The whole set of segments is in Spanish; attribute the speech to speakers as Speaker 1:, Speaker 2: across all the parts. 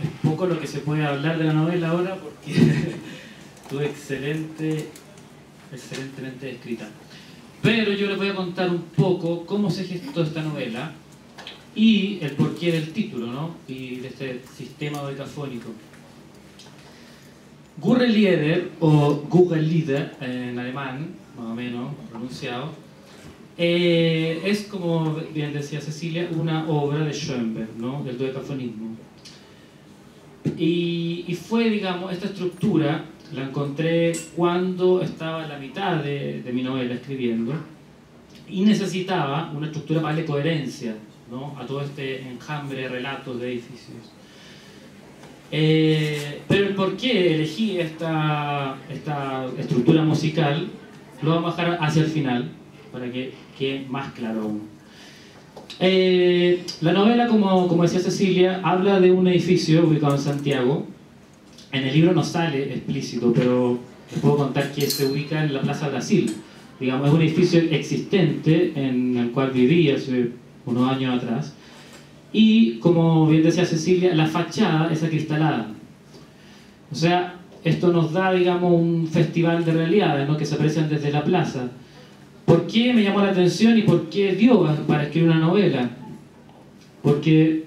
Speaker 1: Es poco lo que se puede hablar de la novela ahora porque estuvo excelentemente escrita. Pero yo les voy a contar un poco cómo se gestó esta novela y el porqué del título, ¿no? Y de este sistema dodecafónico. Gurrelieder, o Gurrelieder en alemán, más o menos pronunciado, es, como bien decía Cecilia, una obra de Schoenberg, ¿no? Del dodecafonismo. Y fue, digamos, esta estructura la encontré cuando estaba en la mitad de mi novela escribiendo y necesitaba una estructura para darle coherencia, ¿no? A todo este enjambre de relatos de edificios. Pero el por qué elegí esta estructura musical lo vamos a dejar hacia el final para que quede más claro aún. La novela, como decía Cecilia, habla de un edificio ubicado en Santiago. En el libro no sale explícito, pero les puedo contar que se ubica en la Plaza Brasil. Digamos, es un edificio existente en el cual viví hace unos años atrás. Y, como bien decía Cecilia, la fachada es acristalada. O sea, esto nos da, digamos, un festival de realidades, ¿no? Que se aprecian desde la plaza. ¿Por qué me llamó la atención y por qué dio para escribir una novela? Porque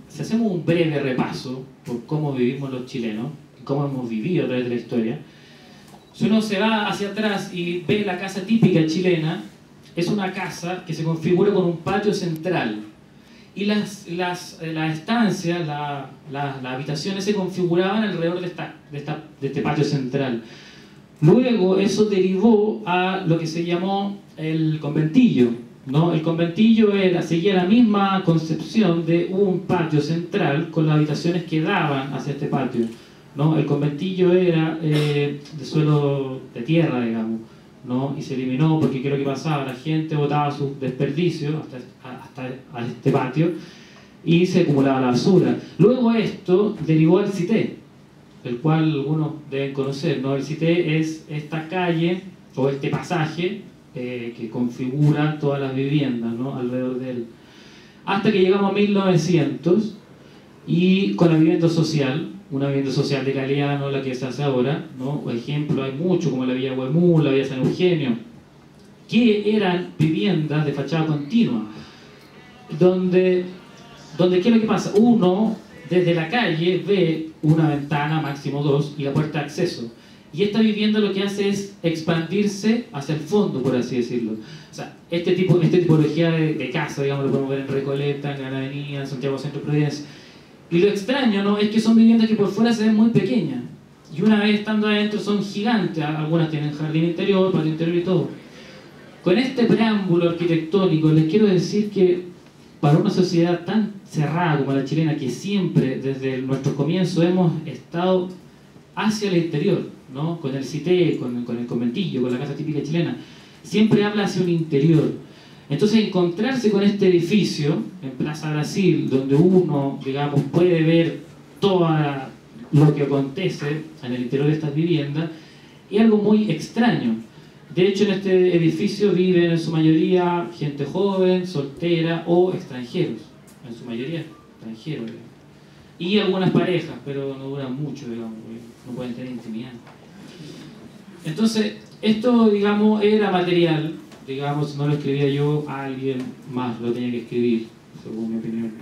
Speaker 1: si hacemos un breve repaso por cómo vivimos los chilenos, cómo hemos vivido a través de la historia, si uno se va hacia atrás y ve la casa típica chilena, es una casa que se configura con un patio central. Y las estancias, las habitaciones se configuraban alrededor de este patio central. Luego eso derivó a lo que se llamó el conventillo, ¿no? El conventillo seguía la misma concepción de un patio central con las habitaciones que daban hacia este patio, ¿no? El conventillo era de suelo de tierra, digamos, ¿no? Y se eliminó porque ¿qué es lo que pasaba? La gente botaba sus desperdicios hasta a este patio y se acumulaba la basura. Luego esto derivó al Cité, el cual algunos deben conocer, ¿no? El Cité es esta calle o este pasaje que configura todas las viviendas, ¿no? Alrededor de él. Hasta que llegamos a 1900 y con la vivienda social, una vivienda social de calidad, no la que se hace ahora, ¿no? Por ejemplo, hay mucho como la Villa Huemul, la Villa San Eugenio, que eran viviendas de fachada continua, donde ¿qué es lo que pasa? Uno desde la calle ve una ventana, máximo dos, y la puerta de acceso. Y esta vivienda lo que hace es expandirse hacia el fondo, por así decirlo. O sea, esta tipología de casa, digamos, lo podemos ver en Recoleta, en Gran Avenida, en Santiago Centro, Providencia. Y lo extraño, ¿no?, es que son viviendas que por fuera se ven muy pequeñas. Y una vez estando adentro son gigantes. Algunas tienen jardín interior, patio interior y todo. Con este preámbulo arquitectónico les quiero decir que para una sociedad tan cerrada como la chilena, que siempre desde nuestro comienzo hemos estado hacia el interior, ¿no? Con el Cité, con el conventillo, con la casa típica chilena, siempre habla hacia un interior. Entonces encontrarse con este edificio en Plaza Brasil, donde uno, digamos, puede ver todo lo que acontece en el interior de estas viviendas, es algo muy extraño. De hecho, en este edificio viven en su mayoría gente joven, soltera o extranjeros. En su mayoría extranjeros, digamos. Y algunas parejas, pero no duran mucho, digamos, no pueden tener intimidad. Entonces, esto, digamos, era material, digamos, no lo escribía yo, alguien más lo tenía que escribir, según mi opinión.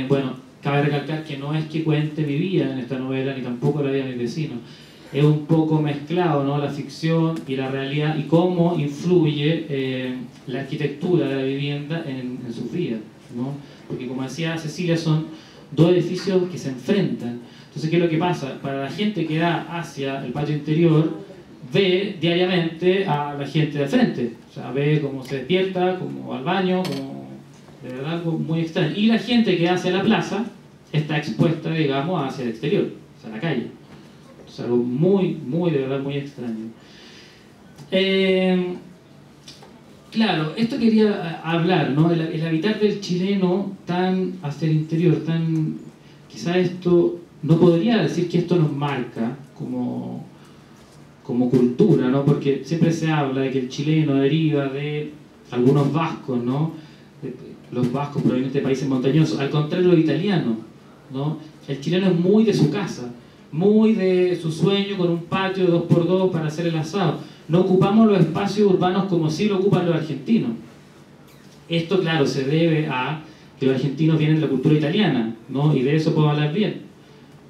Speaker 1: Bueno, cabe recalcar que no es que cuente mi vida en esta novela, ni tampoco la vida de mis vecinos. Es un poco mezclado, ¿no?, la ficción y la realidad, y cómo influye la arquitectura de la vivienda en sus vidas, ¿no? Porque, como decía Cecilia, son dos edificios que se enfrentan. Entonces, ¿qué es lo que pasa? Para la gente que da hacia el patio interior, ve diariamente a la gente de frente. O sea, ve cómo se despierta, cómo va al baño, como de verdad algo muy extraño. Y la gente que da hacia la plaza está expuesta, digamos, hacia el exterior, hacia la calle. Es algo muy, muy, de verdad, muy extraño. Claro, esto quería hablar, ¿no? El habitar del chileno tan hacia el interior, tan... Quizá esto, no podría decir que esto nos marca como cultura, ¿no? Porque siempre se habla de que el chileno deriva de algunos vascos, ¿no? los vascos provenientes de países montañosos, al contrario los italianos, ¿no? El chileno es muy de su casa, muy de su sueño con un patio de 2x2 para hacer el asado. No ocupamos los espacios urbanos como sí lo ocupan los argentinos. Esto, claro, se debe a que los argentinos vienen de la cultura italiana, ¿no? Y de eso puedo hablar bien,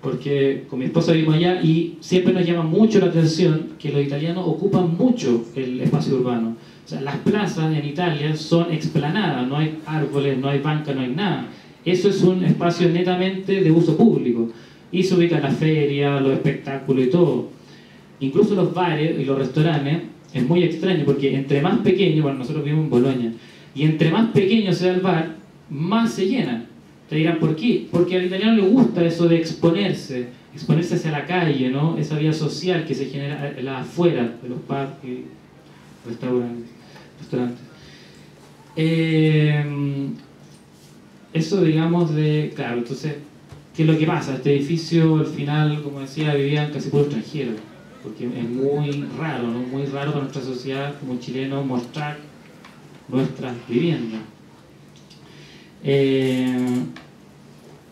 Speaker 1: porque con mi esposa vivimos allá y siempre nos llama mucho la atención que los italianos ocupan mucho el espacio urbano. O sea, las plazas en Italia son explanadas, no hay árboles, no hay bancas, no hay nada. Eso es un espacio netamente de uso público. Y se ubican las ferias, los espectáculos y todo. Incluso los bares y los restaurantes, es muy extraño porque entre más pequeño, bueno, nosotros vivimos en Bolonia, y entre más pequeño sea el bar, más se llena. Te dirán, ¿por qué? Porque al italiano le gusta eso de exponerse hacia la calle, ¿no? Esa vida social que se genera afuera de los pubs y restaurantes. Eso, digamos, claro, entonces, ¿qué es lo que pasa? Este edificio, al final, como decía, vivían casi puros extranjeros, porque es muy raro, ¿no? Muy raro para nuestra sociedad como chilenos mostrar nuestras viviendas.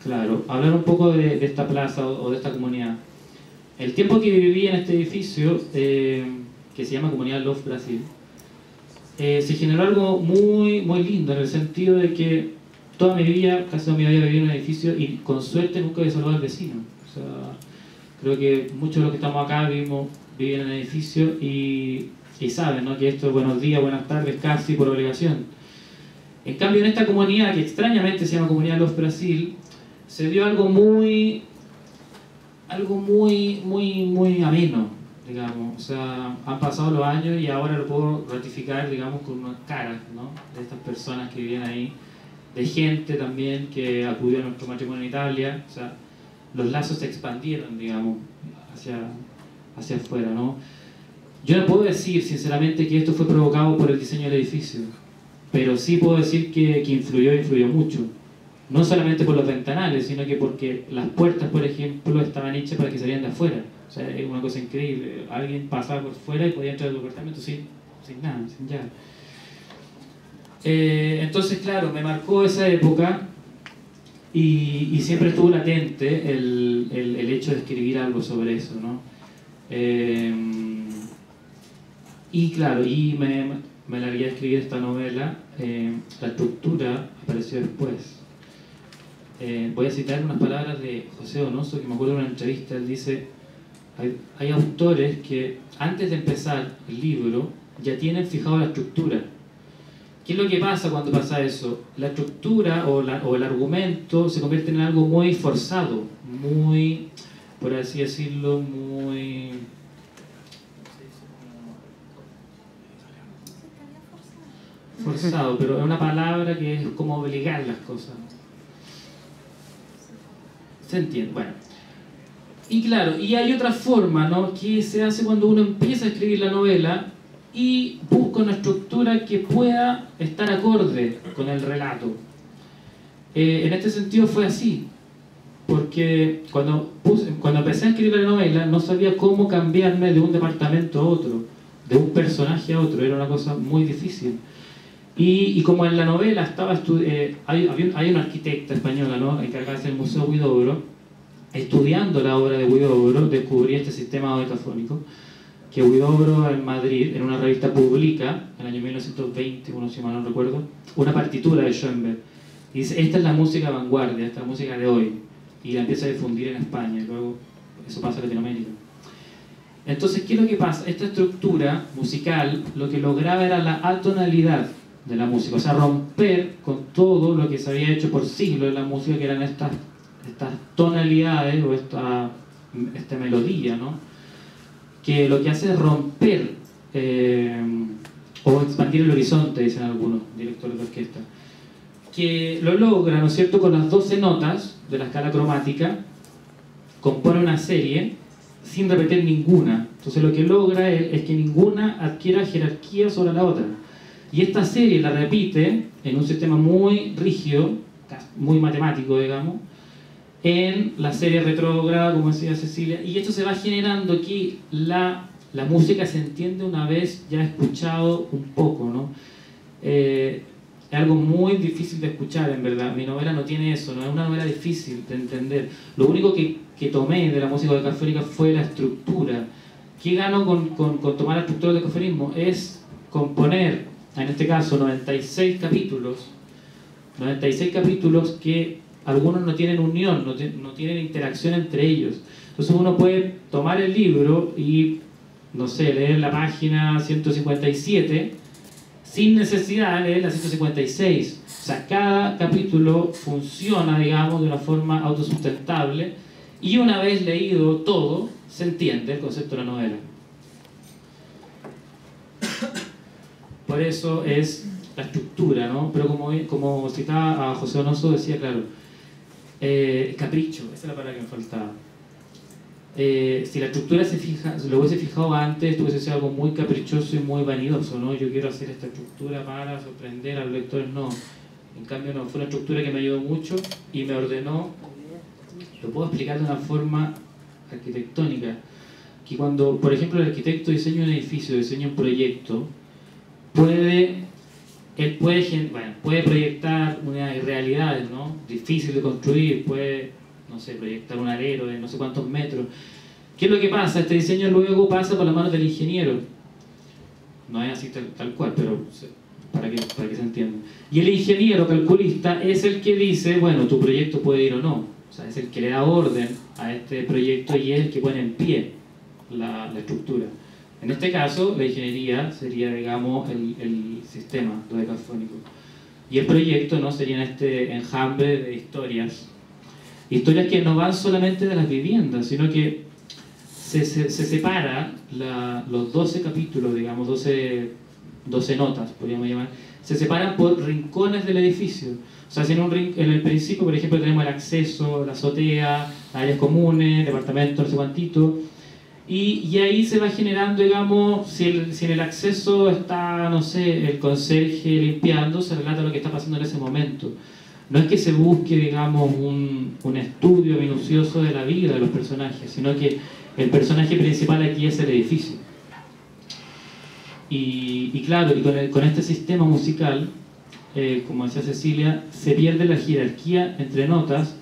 Speaker 1: Claro, hablar un poco de esta plaza o de esta comunidad. El tiempo que viví en este edificio, que se llama Comunidad Love Brasil, se generó algo muy, muy lindo, en el sentido de que toda mi vida, casi toda mi vida viví en un edificio y con suerte nunca había saludado al vecino. O sea, creo que muchos de los que estamos acá viven en el edificio y saben, ¿no? Que esto es buenos días, buenas tardes, casi por obligación. En cambio, en esta comunidad, que extrañamente se llama Comunidad Love Brasil, se dio algo muy ameno, digamos. O sea, han pasado los años y ahora lo puedo ratificar, digamos, con unas caras, ¿no? De estas personas que vivían ahí, de gente también que acudió a nuestro matrimonio en Italia. O sea, los lazos se expandieron, digamos, hacia afuera, ¿no? Yo no puedo decir, sinceramente, que esto fue provocado por el diseño del edificio, pero sí puedo decir que influyó mucho. No solamente por los ventanales, sino que porque las puertas, por ejemplo, estaban hechas para que salieran de afuera. O sea, es una cosa increíble. Alguien pasaba por fuera y podía entrar al departamento sin nada, sin llave. Entonces, claro, me marcó esa época y siempre estuvo latente el hecho de escribir algo sobre eso, ¿no? Y claro, me largué a escribir esta novela. La estructura apareció después. Voy a citar unas palabras de José Donoso, que me acuerdo de una entrevista. Él dice, hay autores que antes de empezar el libro ya tienen fijado la estructura. ¿Qué es lo que pasa cuando pasa eso? La estructura o el argumento se convierte en algo muy forzado, muy, por así decirlo, muy... forzado, pero es una palabra que es como obligar las cosas. ¿Se entiende? Bueno. Y claro, y hay otra forma, ¿no?, que se hace cuando uno empieza a escribir la novela y busca una estructura que pueda estar acorde con el relato. En este sentido fue así, porque cuando empecé a escribir la novela no sabía cómo cambiarme de un departamento a otro, de un personaje a otro, era una cosa muy difícil. Y como en la novela estaba hay una arquitecta española, ¿no?, encargada del Museo Huidobro, estudiando la obra de Huidobro, descubrí este sistema dodecafónico que Huidobro en Madrid, en una revista, publica en el año 1920, si mal no recuerdo, una partitura de Schoenberg. Y dice, esta es la música vanguardia, esta es la música de hoy. Y la empieza a difundir en España, y luego eso pasa en Latinoamérica. Entonces, ¿qué es lo que pasa? Esta estructura musical lo que lograba era la atonalidad de la música, o sea, romper con todo lo que se había hecho por siglos en la música, que eran estas tonalidades o esta melodía, ¿no?, que lo que hace es romper o expandir el horizonte, dicen algunos directores de orquesta, que lo logra, ¿no es cierto?, con las 12 notas de la escala cromática, compone una serie sin repetir ninguna. Entonces lo que logra es que ninguna adquiera jerarquía sobre la otra. Y esta serie la repite en un sistema muy rígido, muy matemático, digamos, en la serie retrógrada, como decía Cecilia, y esto se va generando que la música se entiende una vez ya escuchado un poco, ¿no? es algo muy difícil de escuchar, en verdad. Mi novela no tiene eso, no es una novela difícil de entender. Lo único que tomé de la música decafónica fue la estructura. ¿Qué gano con tomar la estructura del decafonismo? Es componer, en este caso, 96 capítulos que algunos no tienen unión, no tienen interacción entre ellos. Entonces uno puede tomar el libro y, no sé, leer la página 157 sin necesidad de leer la 156. O sea, cada capítulo funciona, digamos, de una forma autosustentable, y una vez leído todo, se entiende el concepto de la novela. Por eso es la estructura, ¿no? Pero como citaba a José Donoso, decía, claro, capricho, esa es la palabra que me faltaba. Si la estructura se lo hubiese fijado antes, esto hubiese sido algo muy caprichoso y muy vanidoso, ¿no? Yo quiero hacer esta estructura para sorprender a los lectores, no. En cambio, no, fue una estructura que me ayudó mucho y me ordenó. Lo puedo explicar de una forma arquitectónica, que cuando, por ejemplo, el arquitecto diseña un edificio, diseña un proyecto, puede proyectar unas realidades, ¿no? Difícil de construir, puede, no sé, proyectar un alero de no sé cuántos metros. ¿Qué es lo que pasa? Este diseño luego pasa por las manos del ingeniero. No es así tal cual, pero para que se entienda. Y el ingeniero calculista es el que dice, bueno, tu proyecto puede ir o no. O sea, es el que le da orden a este proyecto y es el que pone en pie la estructura. En este caso, la ingeniería sería, digamos, el sistema dodecafónico. Y el proyecto, ¿no?, sería este enjambre de historias. Historias que no van solamente de las viviendas, sino que se separa los 12 capítulos, digamos, 12 notas, podríamos llamar, se separan por rincones del edificio. O sea, en el principio, por ejemplo, tenemos el acceso, la azotea, áreas comunes, departamentos, no sé cuantito. Y ahí se va generando, digamos, si en el acceso está, no sé, el conserje limpiando, se relata lo que está pasando en ese momento. No es que se busque, digamos, un estudio minucioso de la vida de los personajes, sino que el personaje principal aquí es el edificio. Y claro, con este sistema musical, como decía Cecilia, se pierde la jerarquía entre notas,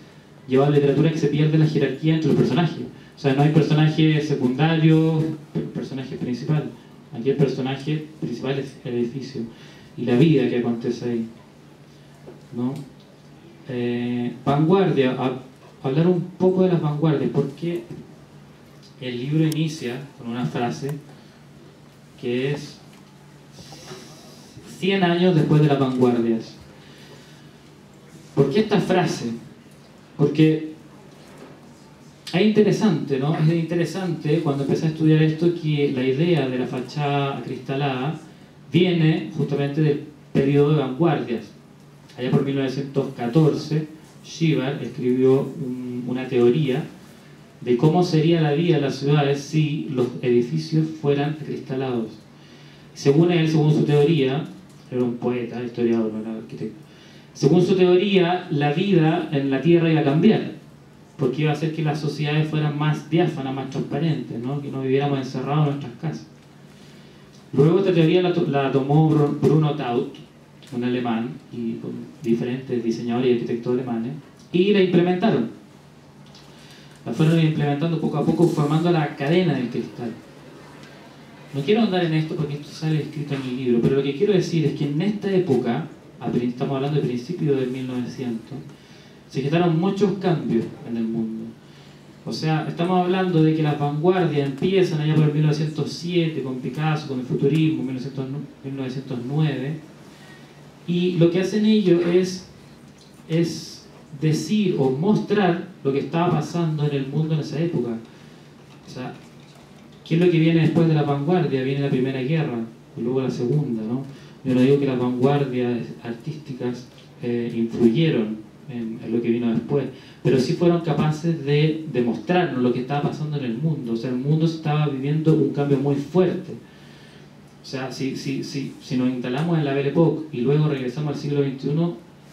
Speaker 1: lleva a la literatura que se pierde la jerarquía entre los personajes. O sea, no hay personaje secundario, personaje principal. Aquí el personaje principal es el edificio y la vida que acontece ahí, ¿no? Vanguardia, hablar un poco de las vanguardias, porque el libro inicia con una frase que es 100 años después de las vanguardias. ¿Por qué esta frase? Porque es interesante, ¿no? Es interesante cuando empecé a estudiar esto que la idea de la fachada acristalada viene justamente del periodo de vanguardias. Allá por 1914, Schibart escribió una teoría de cómo sería la vida de las ciudades si los edificios fueran acristalados. Según él, según su teoría, era un poeta, historiador, no era arquitecto. Según su teoría, la vida en la Tierra iba a cambiar, porque iba a hacer que las sociedades fueran más diáfanas, más transparentes, ¿no? Que no viviéramos encerrados en nuestras casas. Luego esta teoría la tomó Bruno Taut, un alemán, y con diferentes diseñadores y arquitectos alemanes, y la implementaron. La fueron implementando poco a poco, formando la cadena del cristal. No quiero andar en esto porque esto sale escrito en el libro, pero lo que quiero decir es que en esta época, estamos hablando de principios de 1900, se gestaron muchos cambios en el mundo. O sea, estamos hablando de que las vanguardias empiezan allá por el 1907 con Picasso, con el futurismo, 1909, y lo que hacen ellos es decir o mostrar lo que estaba pasando en el mundo en esa época. O sea, ¿qué es lo que viene después de la vanguardia? Viene la Primera Guerra y luego la Segunda, ¿no? Yo no digo que las vanguardias artísticas influyeron en lo que vino después, pero sí fueron capaces de demostrarnos lo que estaba pasando en el mundo. O sea, el mundo estaba viviendo un cambio muy fuerte. O sea, si nos instalamos en la Belle Époque y luego regresamos al siglo XXI,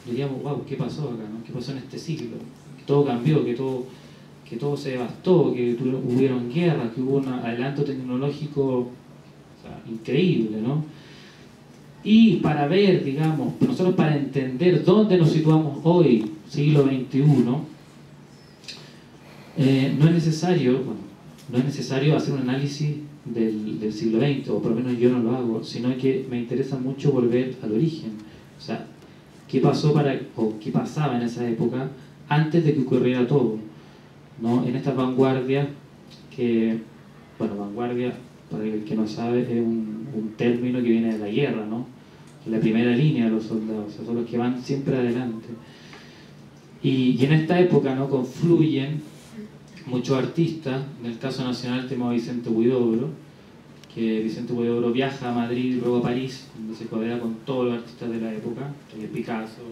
Speaker 1: diríamos, wow, ¿qué pasó acá, no? ¿Qué pasó en este siglo? Que todo cambió, que todo se devastó, que hubieron guerras, que hubo un adelanto tecnológico, o sea, increíble, ¿no? Y para ver, digamos, nosotros para entender dónde nos situamos hoy, siglo XXI, no es necesario, bueno, no es necesario hacer un análisis del siglo XX, o por lo menos yo no lo hago, sino que me interesa mucho volver al origen. O sea, qué pasó o qué pasaba en esa época antes de que ocurriera todo, ¿no? En estas vanguardias que, bueno, vanguardia, para el que no sabe, es un término que viene de la guerra, ¿no? La primera línea de los soldados, o sea, son los que van siempre adelante. Y en esta época, ¿no?, confluyen muchos artistas. En el caso nacional tenemos a Vicente Huidobro, que Vicente Huidobro viaja a Madrid y luego a París, donde se codea con todos los artistas de la época, Picasso,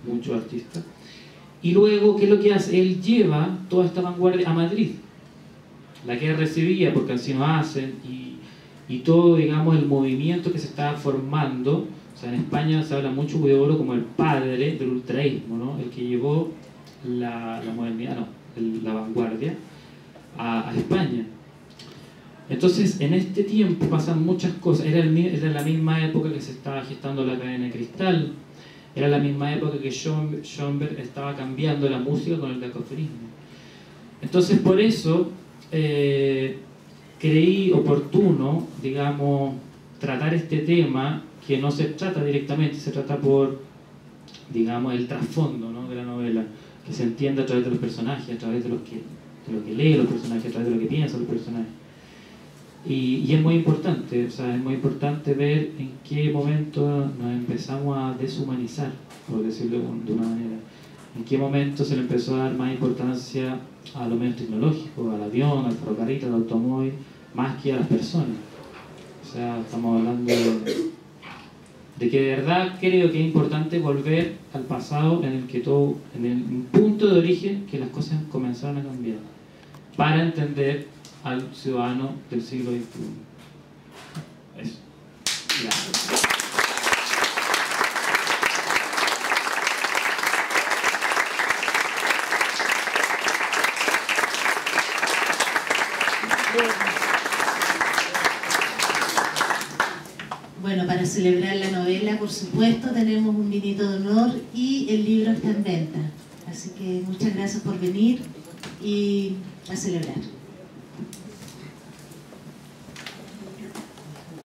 Speaker 1: muchos artistas. Y luego, ¿qué es lo que hace? Él lleva toda esta vanguardia a Madrid, la que él recibía por Cancino Hacen y todo, digamos, el movimiento que se estaba formando. O sea, en España se habla mucho de Huidobro como el padre del ultraísmo, ¿no? El que llevó la modernidad, no, la vanguardia a España. Entonces, en este tiempo pasan muchas cosas. Era la misma época que se estaba gestando la cadena de cristal, era la misma época que Schoenberg estaba cambiando la música con el decaforismo. Entonces, por eso creí oportuno, digamos, tratar este tema, que no se trata directamente, se trata por, digamos, el trasfondo, ¿no?, de la novela, que se entiende a través de los personajes, a través de lo que lee los personajes, a través de lo que piensan los personajes. Y es muy importante, o sea, es muy importante ver en qué momento nos empezamos a deshumanizar, por decirlo de una manera. En qué momento se le empezó a dar más importancia a los medios tecnológicos, al avión, al ferrocarril, al automóvil, más que a las personas. O sea, estamos hablando de que de verdad creo que es importante volver al pasado en el que todo, en el punto de origen que las cosas comenzaron a cambiar, para entender al ciudadano del siglo XXI. Eso. Gracias.
Speaker 2: Bueno, para celebrar la novela, por supuesto, tenemos un vinito de honor y el libro está en venta. Así que muchas gracias por venir y a celebrar.